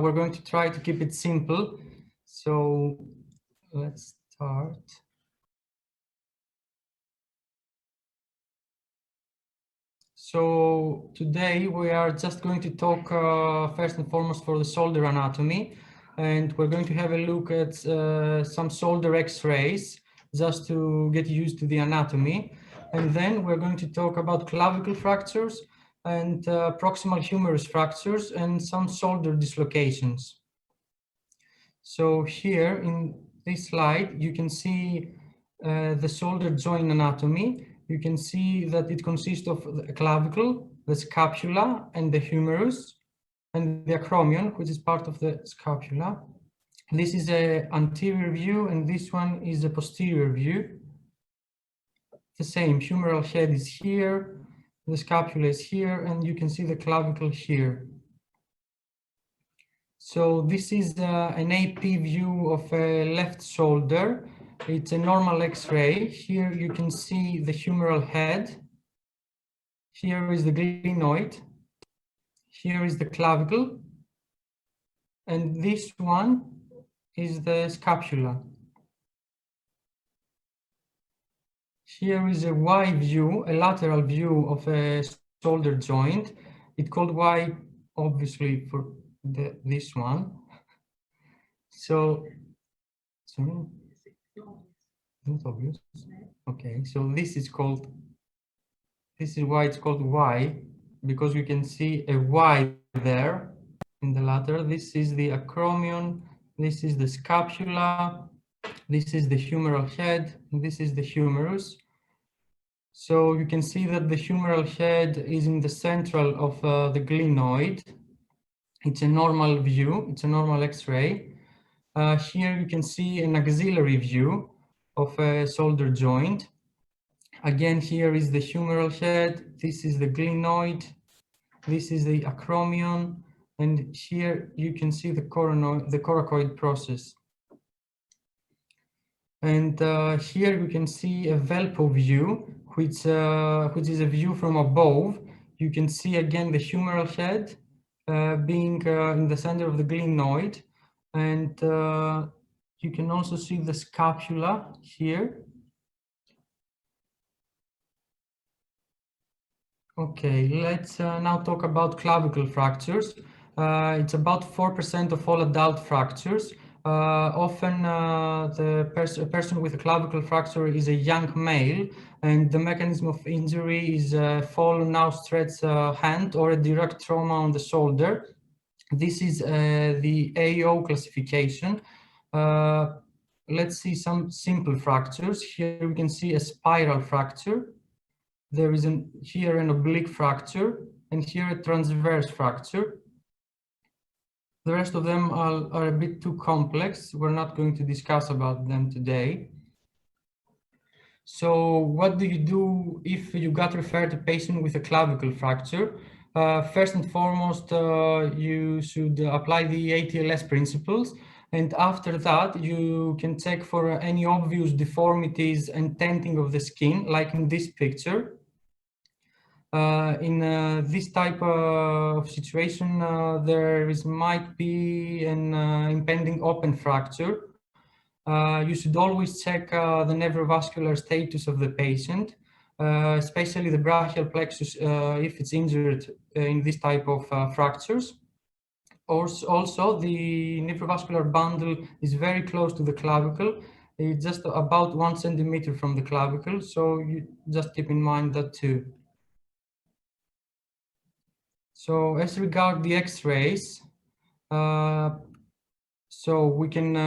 We're going to try to keep it simple. So let's start. So today we are just going to talk first and foremost for the shoulder anatomy, and we're going to have a look at some shoulder x-rays just to get used to the anatomy. And then we're going to talk about clavicle fractures and proximal humerus fractures and some shoulder dislocations. So here in this slide, you can see the shoulder joint anatomy. You can see that it consists of the clavicle, the scapula, and the humerus, and the acromion, which is part of the scapula. This is an anterior view, and this one is a posterior view. The same, humeral head is here, the scapula is here, and you can see the clavicle here. So this is an AP view of a left shoulder. It's a normal X-ray. Here you can see the humeral head. Here is the glenoid. Here is the clavicle. And this one is the scapula. Here is a Y view, a lateral view of a shoulder joint. It's called Y, obviously, for this one. So, sorry. Not obvious. Okay, so this is why it's called Y, because you can see a Y there in the lateral. This is the acromion, this is the scapula, this is the humeral head, and this is the humerus. So you can see that the humeral head is in the central of the glenoid. It's a normal view, it's a normal X-ray. Here you can see an axillary view of a shoulder joint. Again, here is the humeral head, this is the glenoid, this is the acromion, and here you can see the coracoid process. And here you can see a Velpo view, which is a view from above. You can see again the humeral head being in the center of the glenoid, and you can also see the scapula here. Okay, let's now talk about clavicle fractures. It's about 4% of all adult fractures. Often a person with a clavicle fracture is a young male, and the mechanism of injury is a fallen outstretched hand or a direct trauma on the shoulder. This is the AO classification. Let's see some simple fractures. Here we can see a spiral fracture. There is here an oblique fracture, and here a transverse fracture. The rest of them are a bit too complex. We're not going to discuss about them today. So what do you do if you got referred to a patient with a clavicle fracture? First and foremost, you should apply the ATLS principles. And after that, you can check for any obvious deformities and tenting of the skin, like in this picture. In this type of situation, there might be an impending open fracture. You should always check the neurovascular status of the patient, especially the brachial plexus if it's injured in this type of fractures. Also, the neurovascular bundle is very close to the clavicle. It's just about 1 centimeter from the clavicle, so you just keep in mind that too. So as regard the X-rays, so we can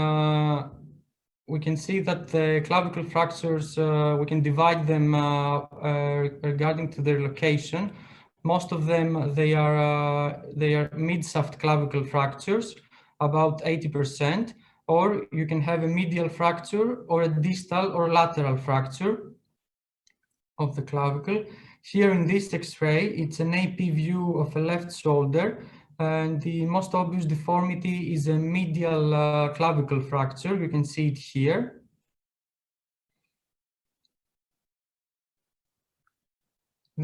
see that the clavicle fractures, we can divide them regarding to their location. Most of them, they are mid-shaft clavicle fractures, about 80%, or you can have a medial fracture or a distal or lateral fracture of the clavicle. Here in this X-ray, it's an AP view of a left shoulder, and the most obvious deformity is a medial clavicle fracture. You can see it here.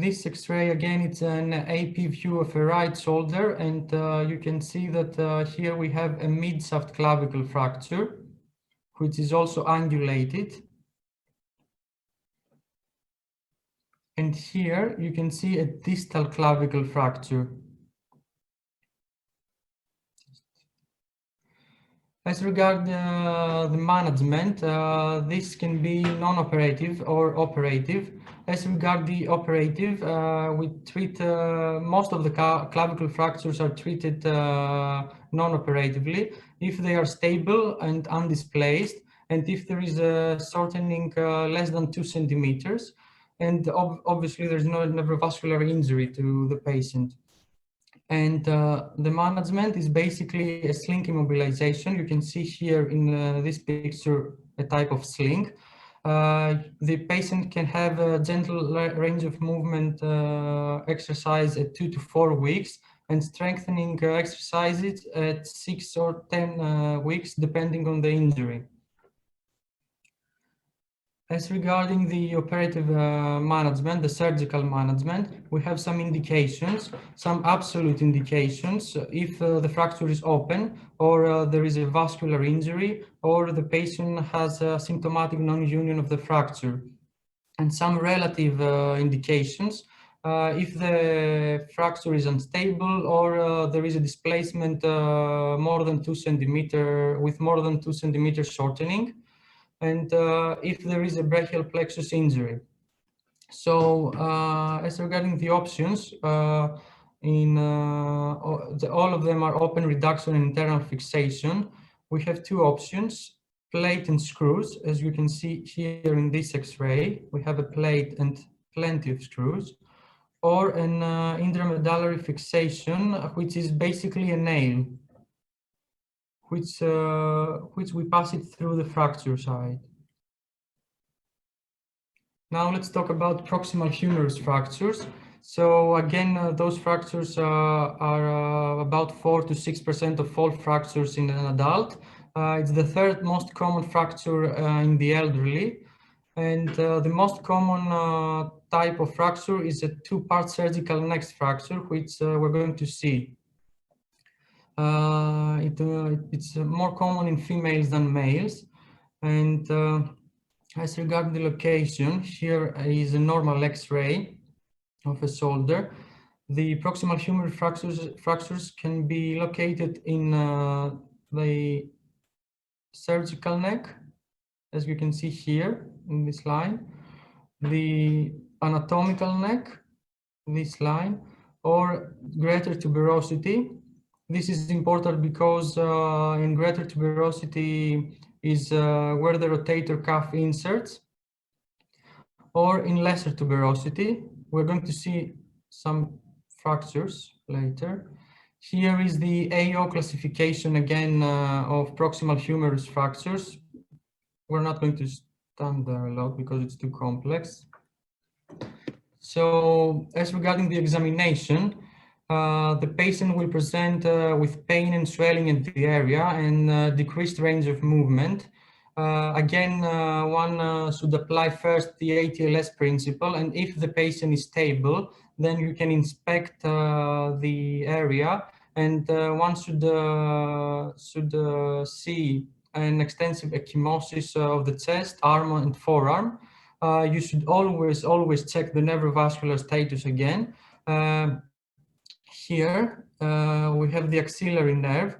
This X-ray, again, it's an AP view of a right shoulder, and you can see that here we have a mid-shaft clavicle fracture, which is also angulated. And here you can see a distal clavicle fracture. As regards the management, this can be non-operative or operative. As regards the operative, we treat most of the clavicle fractures are treated non-operatively if they are stable and undisplaced, and if there is a shortening less than 2 centimeters, and obviously there's no neurovascular injury to the patient. And the management is basically a sling immobilization. You can see here in this picture a type of sling. The patient can have a gentle range of movement exercise at 2 to 4 weeks, and strengthening exercises at 6 or 10 weeks, depending on the injury. As regarding the operative management, the surgical management, we have some indications, some absolute indications. If the fracture is open, or there is a vascular injury, or the patient has a symptomatic non-union of the fracture. And some relative indications, if the fracture is unstable, or there is a displacement more than 2 centimeter, with more than 2 centimeter shortening, and if there is a brachial plexus injury. So as regarding the options, all of them are open reduction and internal fixation. We have 2 options, plate and screws. As you can see here in this X-ray, we have a plate and plenty of screws, or an intramedullary fixation, which is basically a nail, which we pass it through the fracture side. Now let's talk about proximal humerus fractures. So again, those fractures are about 4 to 6% of all fractures in an adult. It's the 3rd most common fracture in the elderly. And the most common type of fracture is a 2-part surgical neck fracture, which we're going to see. It's more common in females than males. And as regards the location, here is a normal X-ray of a shoulder. The proximal humerus fractures can be located in the surgical neck, as you can see here in this line, the anatomical neck, this line, or greater tuberosity. This is important because in greater tuberosity is where the rotator cuff inserts, or in lesser tuberosity. We're going to see some fractures later. Here is the AO classification again of proximal humerus fractures. We're not going to stand there a lot because it's too complex. So as regarding the examination, the patient will present with pain and swelling in the area and decreased range of movement. Again, one should apply first the ATLS principle, and if the patient is stable, then you can inspect the area, and one should see an extensive ecchymosis of the chest, arm, and forearm. You should always check the neurovascular status again. Here we have the axillary nerve.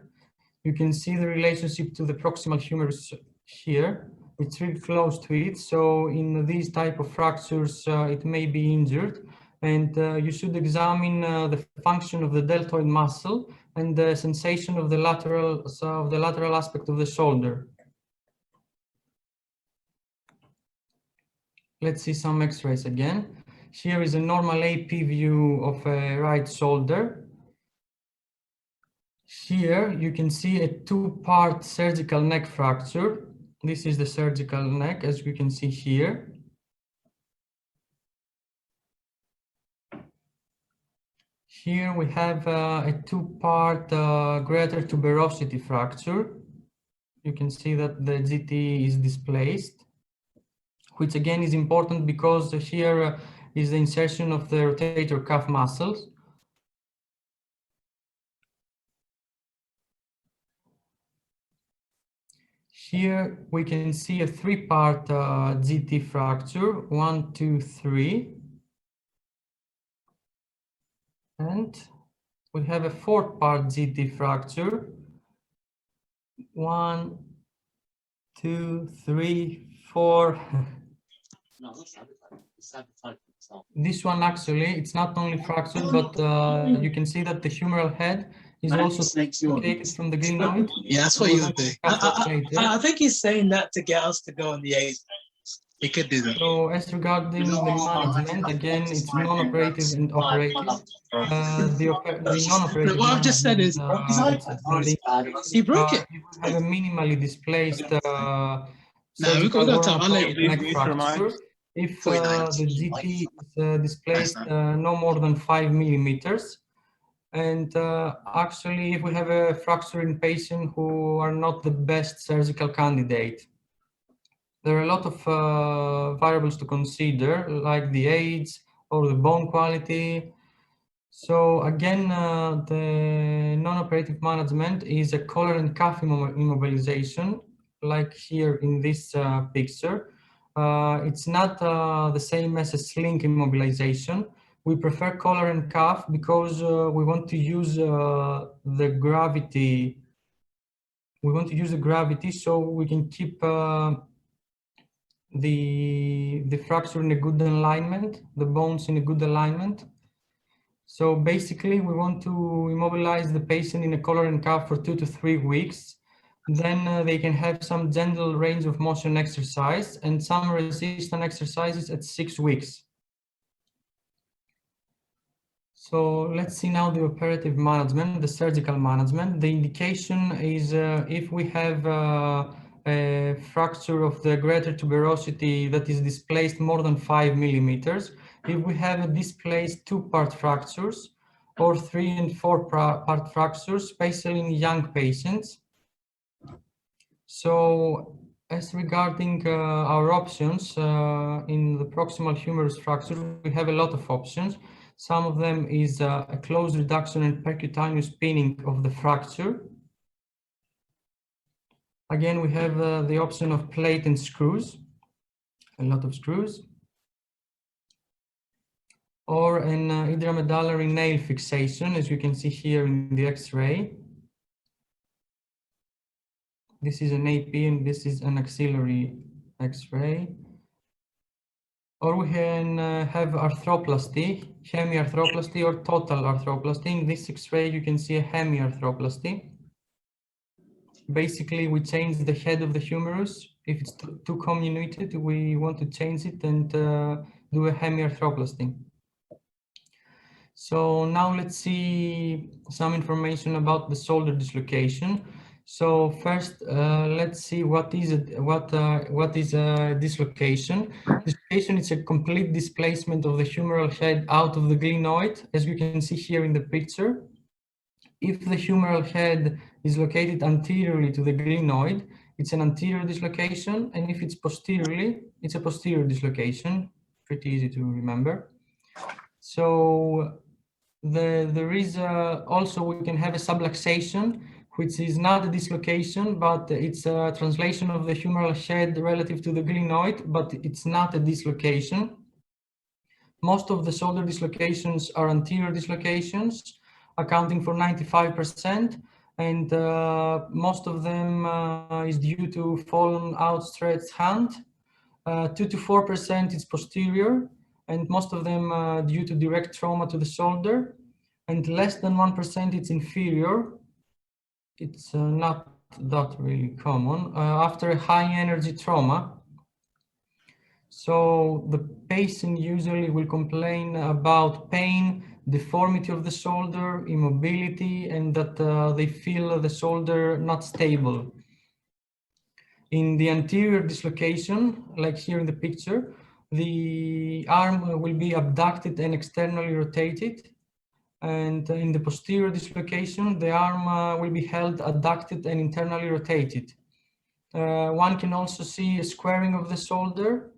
You can see the relationship to the proximal humerus here. It's really close to it. So in these type of fractures, it may be injured. And you should examine the function of the deltoid muscle and the sensation of the lateral aspect of the shoulder. Let's see some X-rays again. Here is a normal AP view of a right shoulder. Here you can see a 2-part surgical neck fracture. This is the surgical neck, as you can see here. Here we have a 2-part greater tuberosity fracture. You can see that the GT is displaced, which again is important because here is the insertion of the rotator cuff muscles. Here we can see a three-part GT fracture, 1, 2, 3. And we have a fourth-part GT fracture, 1, 2, 3, 4. This one actually, it's not only fractured, but you can see that the humeral head is also dislocated from the glenoid. Yeah, that's what he would do. I think he's saying that to get us to go on the A's. He could do that. So as regarding the management, again, it's non-operative and operative. The non-operative what I've just said is he broke it. You have a minimally displaced we've got time. I'll let you neck fracture. If the GT is displaced no more than 5 millimeters. And actually, if we have a fracture in patients who are not the best surgical candidate, there are a lot of variables to consider, like the age or the bone quality. So again, the non-operative management is a collar and cuff immobilization, like here in this picture. It's not the same as a sling immobilization. We prefer collar and cuff because we want to use the gravity. We want to use the gravity so we can keep the fracture in a good alignment, the bones in a good alignment. So basically, we want to immobilize the patient in a collar and cuff for 2 to 3 weeks. Then they can have some gentle range of motion exercise and some resistance exercises at 6 weeks. So let's see now the operative management, the surgical management. The indication is if we have a fracture of the greater tuberosity that is displaced more than 5 millimeters, if we have a displaced 2-part fractures or 3 and 4-part fractures, especially in young patients. So as regarding our options in the proximal humerus fracture, we have a lot of options. Some of them is a closed reduction and percutaneous pinning of the fracture. Again, we have the option of plate and screws, a lot of screws, or an intramedullary nail fixation, as you can see here in the X-ray. This is an AP and this is an axillary X-ray. Or we can have arthroplasty, hemiarthroplasty or total arthroplasty. In this X-ray, you can see a hemiarthroplasty. Basically, we change the head of the humerus. If it's too comminuted, we want to change it and do a hemiarthroplasty. So now let's see some information about the shoulder dislocation. So first, let's see what is a dislocation. Dislocation is a complete displacement of the humeral head out of the glenoid, as you can see here in the picture. If the humeral head is located anteriorly to the glenoid, it's an anterior dislocation, and if it's posteriorly, it's a posterior dislocation. Pretty easy to remember. So there is also, we can have a subluxation, which is not a dislocation, but it's a translation of the humeral head relative to the glenoid, but it's not a dislocation. Most of the shoulder dislocations are anterior dislocations, accounting for 95%, and most of them is due to fallen outstretched hand. 2 to 4% is posterior, and most of them due to direct trauma to the shoulder, and less than 1% it's inferior. It's not that really common after a high energy trauma. So the patient usually will complain about pain, deformity of the shoulder, immobility, and that they feel the shoulder not stable. In the anterior dislocation, like here in the picture, the arm will be abducted and externally rotated. And in the posterior dislocation, the arm will be held adducted and internally rotated. One can also see a squaring of the shoulder.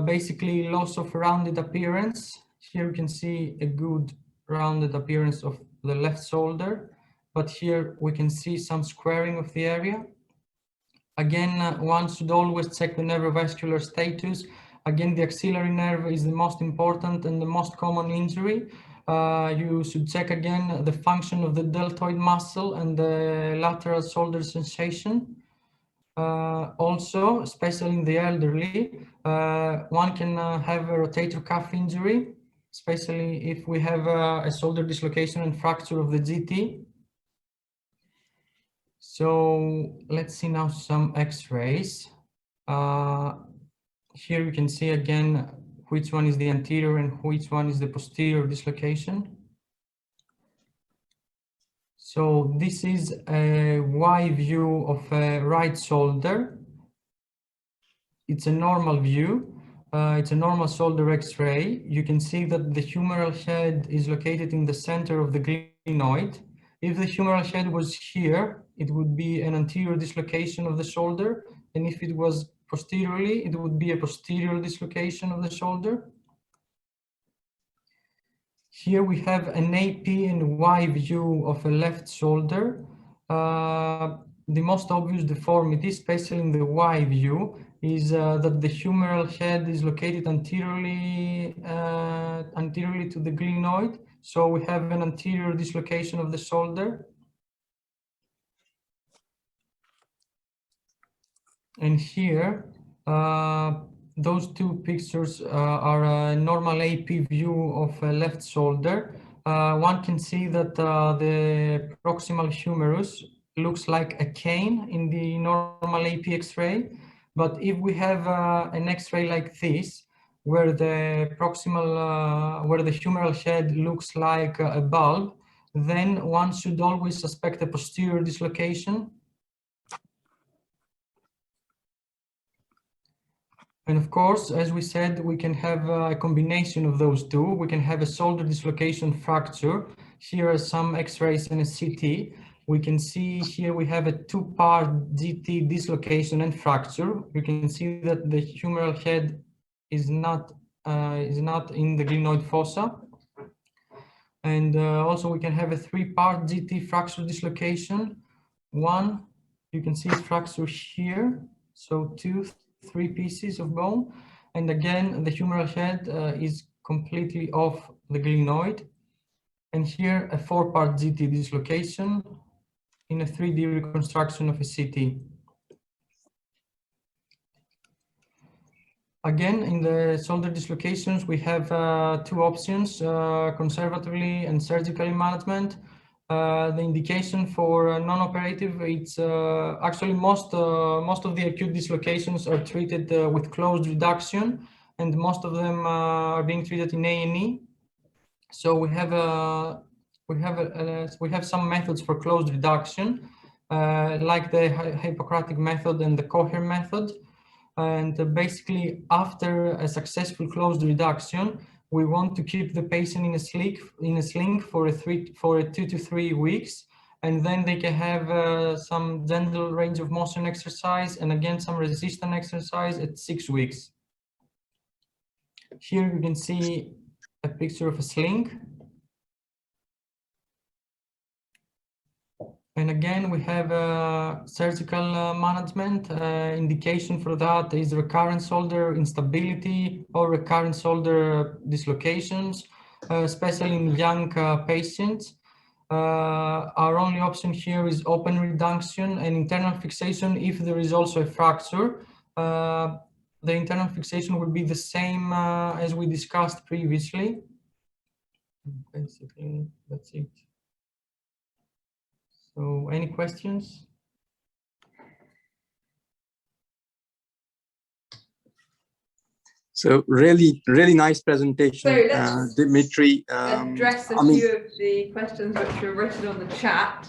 Basically loss of rounded appearance. Here you can see a good rounded appearance of the left shoulder, but here we can see some squaring of the area. Again, one should always check the neurovascular status. Again, the axillary nerve is the most important and the most common injury. You should check again the function of the deltoid muscle and the lateral shoulder sensation. Also, especially in the elderly, one can have a rotator cuff injury, especially if we have a shoulder dislocation and fracture of the GT. So let's see now some x-rays. Here you can see again which one is the anterior and which one is the posterior dislocation. So this is a Y view of a right shoulder. It's a normal view. It's a normal shoulder X-ray. You can see that the humeral head is located in the center of the glenoid. If the humeral head was here, it would be an anterior dislocation of the shoulder. And if it was posteriorly, it would be a posterior dislocation of the shoulder. Here we have an AP and Y view of a left shoulder. The most obvious deformity, especially in the Y view, is that the humeral head is located anteriorly to the glenoid. So we have an anterior dislocation of the shoulder. And here, those two pictures are a normal AP view of a left shoulder. One can see that the proximal humerus looks like a cane in the normal AP X-ray. But if we have an X-ray like this, where the proximal, where the humeral head looks like a bulb, then one should always suspect a posterior dislocation. And of course, as we said, we can have a combination of those two. We can have a shoulder dislocation fracture. Here are some X-rays and a CT. We can see here we have a two-part GT dislocation and fracture. You can see that the humeral head is not in the glenoid fossa. And also we can have a three-part GT fracture dislocation. One, you can see fracture here. So three pieces of bone, and again the humeral head is completely off the glenoid, and here a four-part GT dislocation in a 3D reconstruction of a CT. Again, in the shoulder dislocations we have two options, conservatively and surgically management. The indication for non-operative, it's actually most of the acute dislocations are treated with closed reduction, and most of them are being treated in A&E. So we have some methods for closed reduction, like the Hippocratic Method and the Coher Method. And basically, after a successful closed reduction, we want to keep the patient in a sling for 2 to 3 weeks, and then they can have some gentle range of motion exercise and again some resistance exercise at 6 weeks. Here you can see a picture of a sling. And again, we have surgical management. Indication for that is recurrent shoulder instability or recurrent shoulder dislocations, especially in young patients. Our only option here is open reduction and internal fixation if there is also a fracture. The internal fixation will be the same as we discussed previously. Basically, that's it. So, any questions? So really nice presentation, so Dimitri. Address a few of the questions which were written on the chat.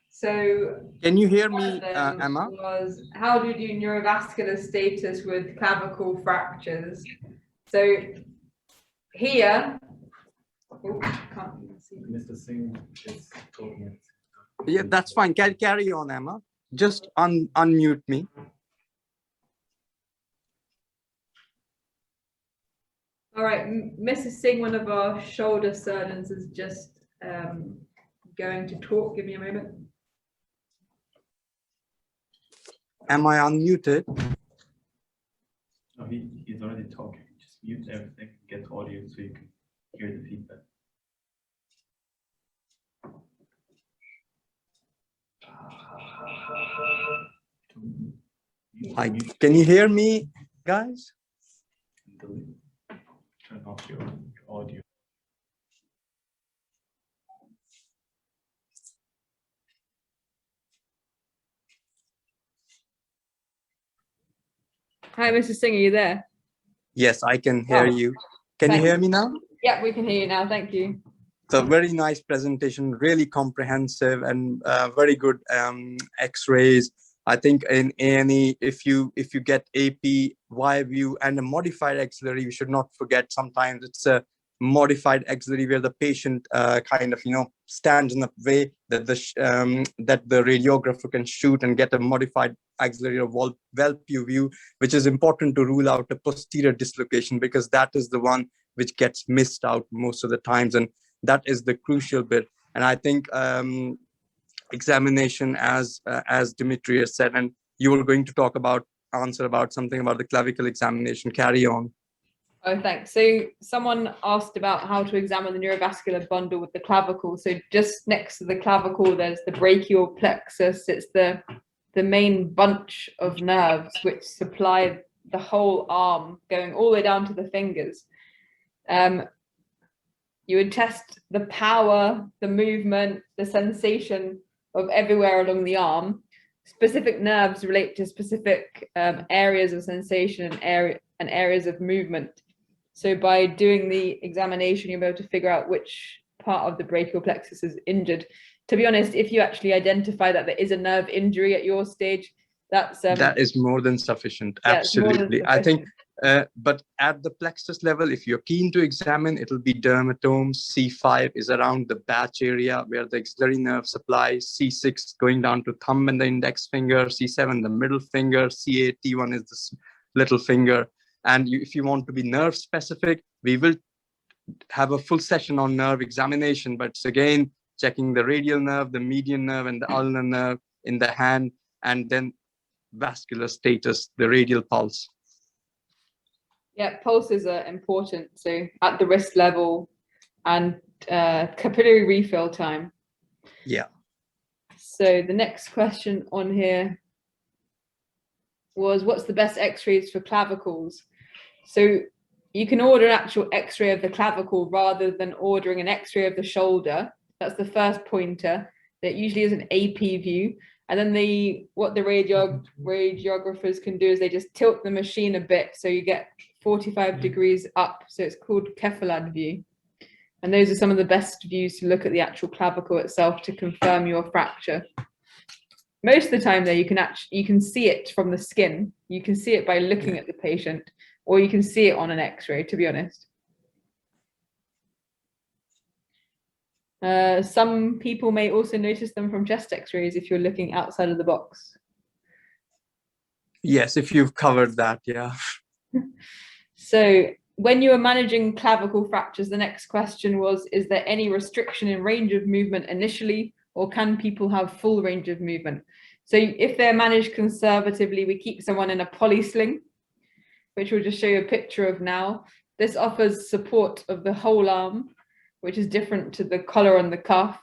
So can you hear me, Emma? Was how do you do neurovascular status with clavicle fractures? So here, can't see. Mr. Singh is talking. Yeah, that's fine. Carry on, Emma. Just unmute me. All right, Mrs. Singh, one of our shoulder surgeons, is just going to talk. Give me a moment. Am I unmuted? No, he's already talking. Just mute everything, get audio so you can hear the feedback. Hi, can you hear me, guys? Turn off your audio. Hi, Mrs. Singh, are you there? Yes, I can hear you. Can you hear me now? Yeah, we can hear you now. Thank you. So very nice presentation, really comprehensive and very good X-rays. I think in A&E, if you get AP, Y view, and a modified axillary, you should not forget. Sometimes it's a modified axillary where the patient kind of stands in a way that the radiographer can shoot and get a modified axillary or Valpue view, which is important to rule out a posterior dislocation, because that is the one which gets missed out most of the times, and that is the crucial bit. And I think examination, as Dimitrios said, and you were going to answer about something about the clavicle examination. Carry on. Oh, thanks. So someone asked about how to examine the neurovascular bundle with the clavicle. So just next to the clavicle, there's the brachial plexus. It's the main bunch of nerves which supply the whole arm, going all the way down to the fingers. You would test the power, the movement, the sensation of everywhere along the arm. Specific nerves relate to specific areas of sensation and areas of movement. So by doing the examination, you'll be able to figure out which part of the brachial plexus is injured. To be honest, if you actually identify that there is a nerve injury at your stage, that is more than sufficient. Yeah, absolutely. I think, but at the plexus level, if you're keen to examine, it'll be dermatomes. C5 is around the batch area where the axillary nerve supplies. C6 going down to thumb and the index finger. C7 the middle finger. C8 T1 is the little finger. And if you want to be nerve specific, we will have a full session on nerve examination, but it's again checking the radial nerve, the median nerve, and the ulnar nerve in the hand, and then vascular status, the radial pulse. Yeah, pulses are important. So at the wrist level and capillary refill time. Yeah. So the next question on here was, what's the best x-rays for clavicles? So you can order an actual x-ray of the clavicle rather than ordering an x-ray of the shoulder. That's the first pointer. That usually is an AP view. And then what the radiographers can do is they just tilt the machine a bit, so you get 45 degrees up. So it's called cephalad view. And those are some of the best views to look at the actual clavicle itself to confirm your fracture. Most of the time, though, you can see it from the skin. You can see it by looking at the patient, or you can see it on an X-ray, to be honest. Some people may also notice them from chest X-rays if you're looking outside of the box. Yes, if you've covered that, yeah. So when you are managing clavicle fractures, the next question was, is there any restriction in range of movement initially, or can people have full range of movement? So if they're managed conservatively, we keep someone in a poly sling, which we'll just show you a picture of now. This offers support of the whole arm, which is different to the collar on the cuff.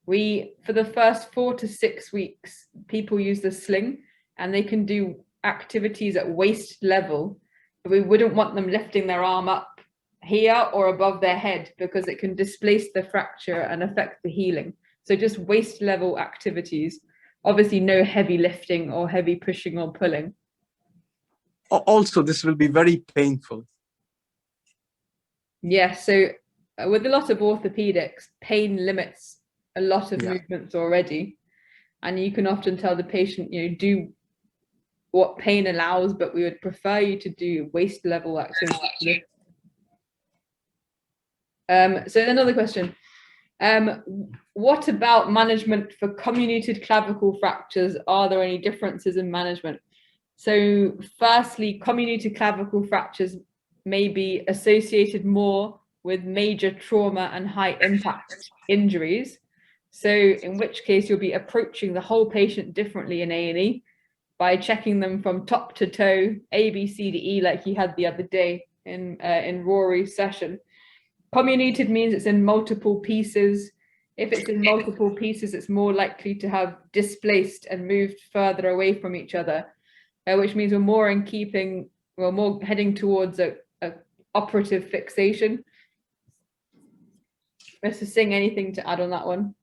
For the first 4 to 6 weeks, people use the sling and they can do activities at waist level. But we wouldn't want them lifting their arm up here or above their head because it can displace the fracture and affect the healing. So just waist level activities. Obviously no heavy lifting or heavy pushing or pulling. Also, this will be very painful. Yeah, so with a lot of orthopedics, pain limits a lot of movements already. And you can often tell the patient, do what pain allows, but we would prefer you to do waist level activity. So another question. What about management for comminuted clavicle fractures? Are there any differences in management? So firstly, comminuted clavicle fractures may be associated more with major trauma and high impact injuries. So in which case you'll be approaching the whole patient differently in A&E by checking them from top to toe, A, B, C, D, E, like you had the other day in Rory's session. Comminuted means it's in multiple pieces. If it's in multiple pieces, it's more likely to have displaced and moved further away from each other, which means we're more in keeping, we're more heading towards a operative fixation. Mr. Singh, anything to add on that one?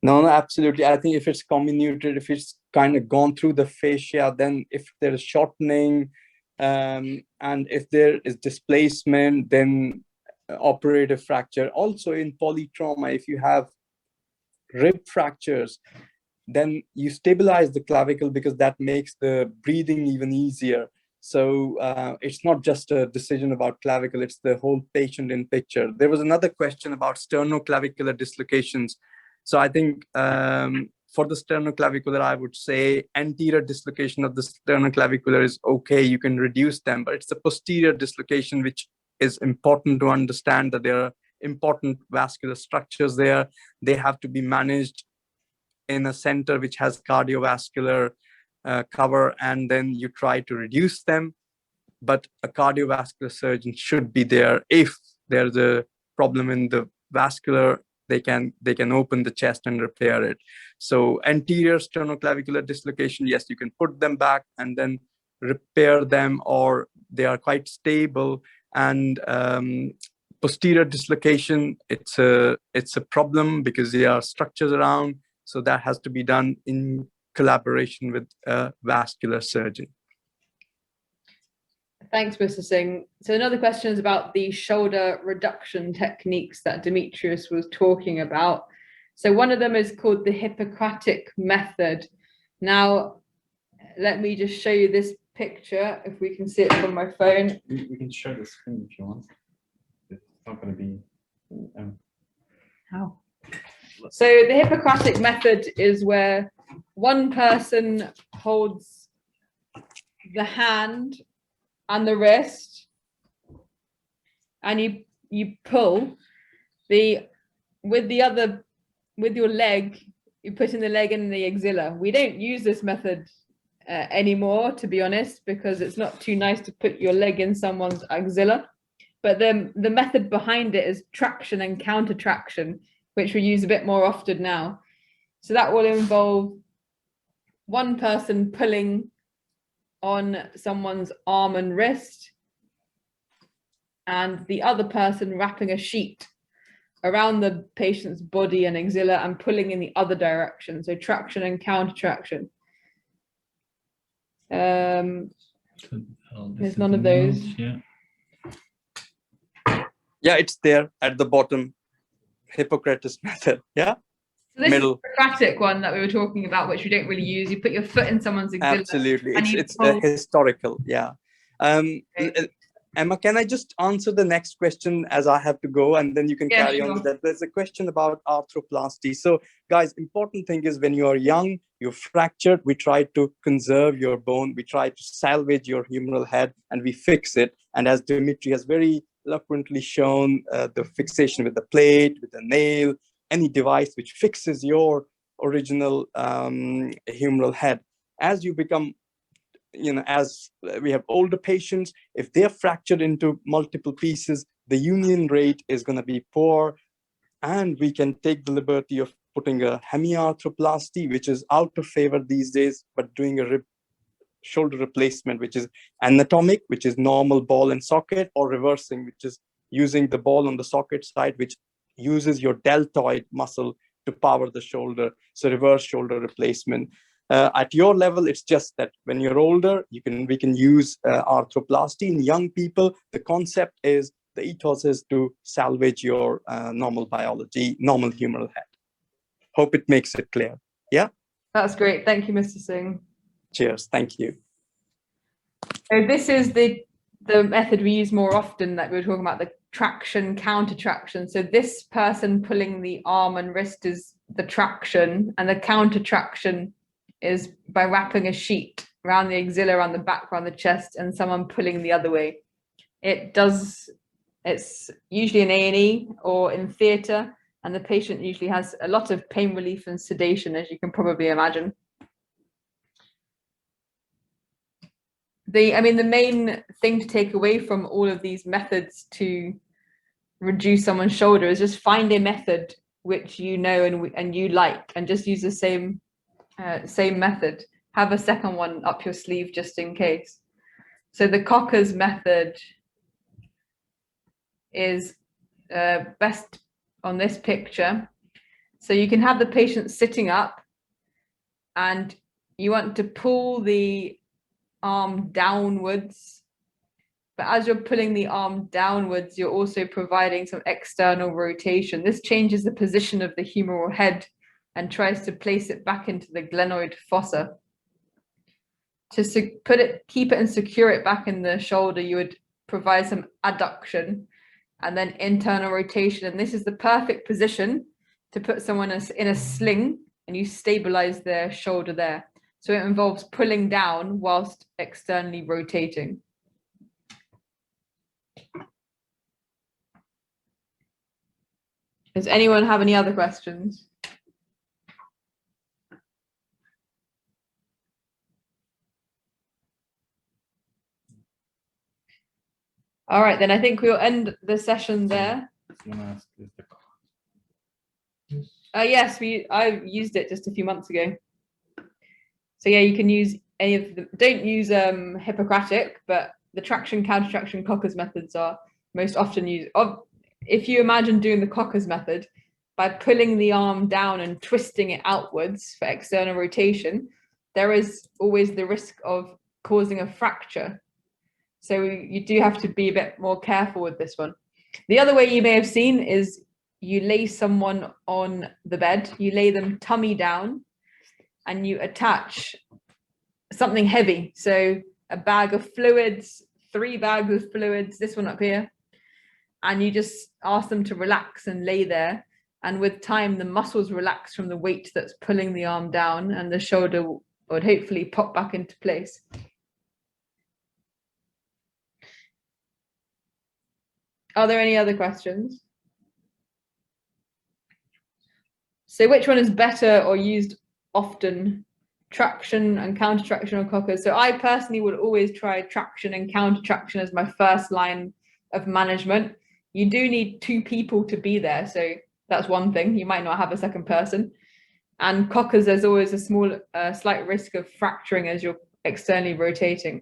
No, absolutely. I think if it's comminuted, if it's kind of gone through the fascia, then if there is shortening and if there is displacement, then operative fracture. Also in polytrauma, if you have rib fractures, then you stabilize the clavicle because that makes the breathing even easier. So it's not just a decision about clavicle, it's the whole patient in picture. There was another question about sternoclavicular dislocations. So I think for the sternoclavicular, I would say anterior dislocation of the sternoclavicular is okay, you can reduce them, but it's the posterior dislocation which is important to understand, that there are important vascular structures there. They have to be managed in a center which has cardiovascular cover, and then you try to reduce them. But a cardiovascular surgeon should be there. If there's a problem in the vascular, they can open the chest and repair it. So anterior sternoclavicular dislocation, yes, you can put them back and then repair them, or they are quite stable. And posterior dislocation, it's a problem because there are structures around, so that has to be done in collaboration with a vascular surgeon. Thanks, Mr. Singh. So another question is about the shoulder reduction techniques that Dimitrios was talking about. So one of them is called the Hippocratic Method. Now, let me just show you this picture, if we can see it from my phone. We can share the screen if you want. It's not going to be... How? So the Hippocratic Method is where one person holds the hand and the wrist, and you pull with your leg, you put in the leg and the axilla. We don't use this method anymore, to be honest, because it's not too nice to put your leg in someone's axilla. But the method behind it is traction and counter traction, which we use a bit more often now. So that will involve one person pulling on someone's arm and wrist, and the other person wrapping a sheet around the patient's body and axilla and pulling in the other direction. So traction and counter traction. There's none of those. Yeah, it's there at the bottom. Hippocratic Method. Yeah. So this is the Hippocratic one that we were talking about, which we don't really use. You put your foot in someone's axilla. Absolutely, it's historical. Yeah. Emma, can I just answer the next question as I have to go, and then you can carry on with that. There's a question about arthroplasty. So guys, important thing is when you are young, you're fractured, we try to conserve your bone, we try to salvage your humeral head, and we fix it. And as Dimitri has very eloquently shown, the fixation with the plate, with the nail, any device which fixes your original humeral head. As you become, as we have older patients, if they're fractured into multiple pieces, the union rate is going to be poor, and we can take the liberty of putting a hemiarthroplasty, which is out of favor these days, but doing a shoulder replacement, which is anatomic, which is normal ball and socket, or reversing, which is using the ball on the socket side, which uses your deltoid muscle to power the shoulder. So reverse shoulder replacement. At your level, it's just that when you're older, we can use arthroplasty. In young people, the concept is, the ethos is to salvage your normal biology, normal humeral head. Hope it makes it clear. Yeah. That's great. Thank you, Mr. Singh. Cheers. Thank you. So this is the method we use more often, that we were talking about, the traction, counter traction. So this person pulling the arm and wrist is the traction, and the counter traction is by wrapping a sheet around the axilla, around the back, around the chest, and someone pulling the other way. It's usually in A&E or in theatre, and the patient usually has a lot of pain relief and sedation, as you can probably imagine. The main thing to take away from all of these methods to reduce someone's shoulder is just find a method which you know and you like, and just use the same method. Have a second one up your sleeve just in case. So the Cocker's method is best on this picture. So you can have the patient sitting up, and you want to pull the arm downwards, but as you're pulling the arm downwards, you're also providing some external rotation. This changes the position of the humeral head and tries to place it back into the glenoid fossa. To keep it and secure it back in the shoulder, you would provide some adduction and then internal rotation. And this is the perfect position to put someone in a sling, and you stabilize their shoulder there. So it involves pulling down whilst externally rotating. Does anyone have any other questions? All right, then I think we'll end the session there. Yes, I used it just a few months ago. So yeah, you can use any of them. Don't use Hippocratic, but the traction, counter-traction, Cocker's methods are most often used. If you imagine doing the Cocker's method, by pulling the arm down and twisting it outwards for external rotation, there is always the risk of causing a fracture. So you do have to be a bit more careful with this one. The other way you may have seen is you lay someone on the bed, you lay them tummy down, and you attach something heavy. So a bag of fluids, 3 bags of fluids, this one up here, and you just ask them to relax and lay there. And with time, the muscles relax from the weight that's pulling the arm down, and the shoulder would hopefully pop back into place. Are there any other questions? So which one is better or used often, traction and counter traction or Cocker's? So I personally would always try traction and counter traction as my first line of management. You do need 2 people to be there, so that's one thing. You might not have a second person. And Cocker's, there's always a slight risk of fracturing as you're externally rotating.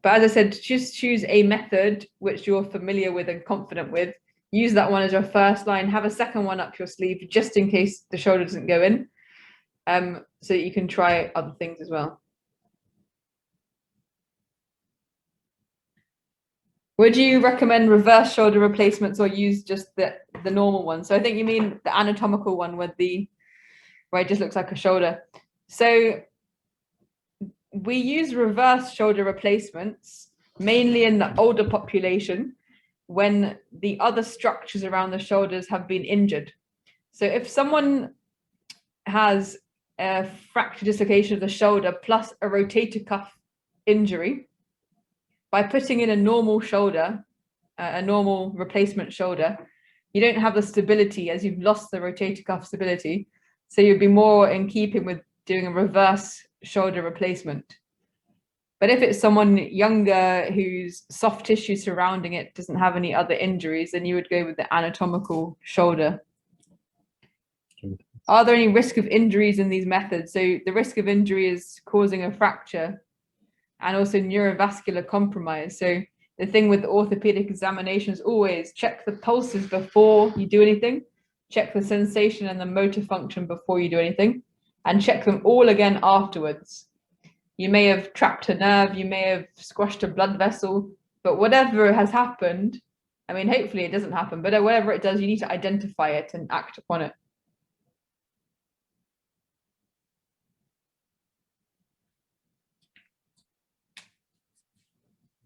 But as I said, just choose a method which you're familiar with and confident with. Use that one as your first line. Have a second one up your sleeve just in case the shoulder doesn't go in, so that you can try other things as well. Would you recommend reverse shoulder replacements or use just the normal one? So I think you mean the anatomical one where it just looks like a shoulder. So we use reverse shoulder replacements mainly in the older population when the other structures around the shoulders have been injured. So if someone has a fracture dislocation of the shoulder plus a rotator cuff injury, by putting in a normal shoulder, a normal replacement shoulder, you don't have the stability as you've lost the rotator cuff stability. So you'd be more in keeping with doing a reverse shoulder replacement. But if it's someone younger whose soft tissue surrounding it doesn't have any other injuries, then you would go with the anatomical shoulder. Are there any risk of injuries in these methods? So the risk of injury is causing a fracture and also neurovascular compromise. So the thing with orthopedic examinations, always check the pulses before you do anything, check the sensation and the motor function before you do anything, and check them all again afterwards. You may have trapped a nerve, you may have squashed a blood vessel, but whatever has happened, I mean, hopefully it doesn't happen, but whatever it does, you need to identify it and act upon it.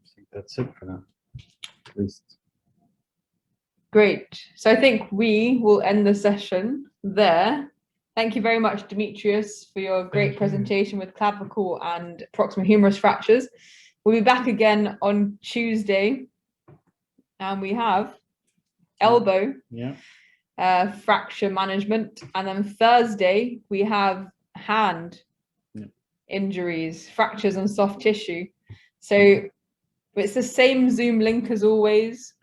I think that's it for now, at least. Great. So I think we will end the session there. Thank you very much, Dimitrios, for your great presentation with clavicle and proximal humerus fractures. We'll be back again on Tuesday and we have elbow Yeah. fracture management, and then Thursday we have hand injuries, fractures and soft tissue. So it's the same Zoom link as always.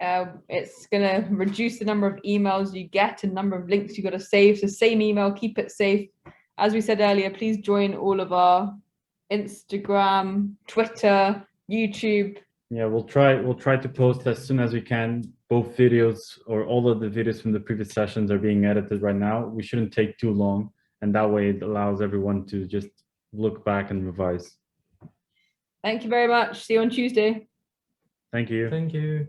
It's going to reduce the number of emails you get and number of links you got to save. So same email, keep it safe. As we said earlier, please join all of our Instagram, Twitter, YouTube. Yeah, we'll try to post as soon as we can. Both videos, or all of the videos from the previous sessions, are being edited right now. We shouldn't take too long, and that way it allows everyone to just look back and revise. Thank you very much. See you on Tuesday. Thank you. Thank you.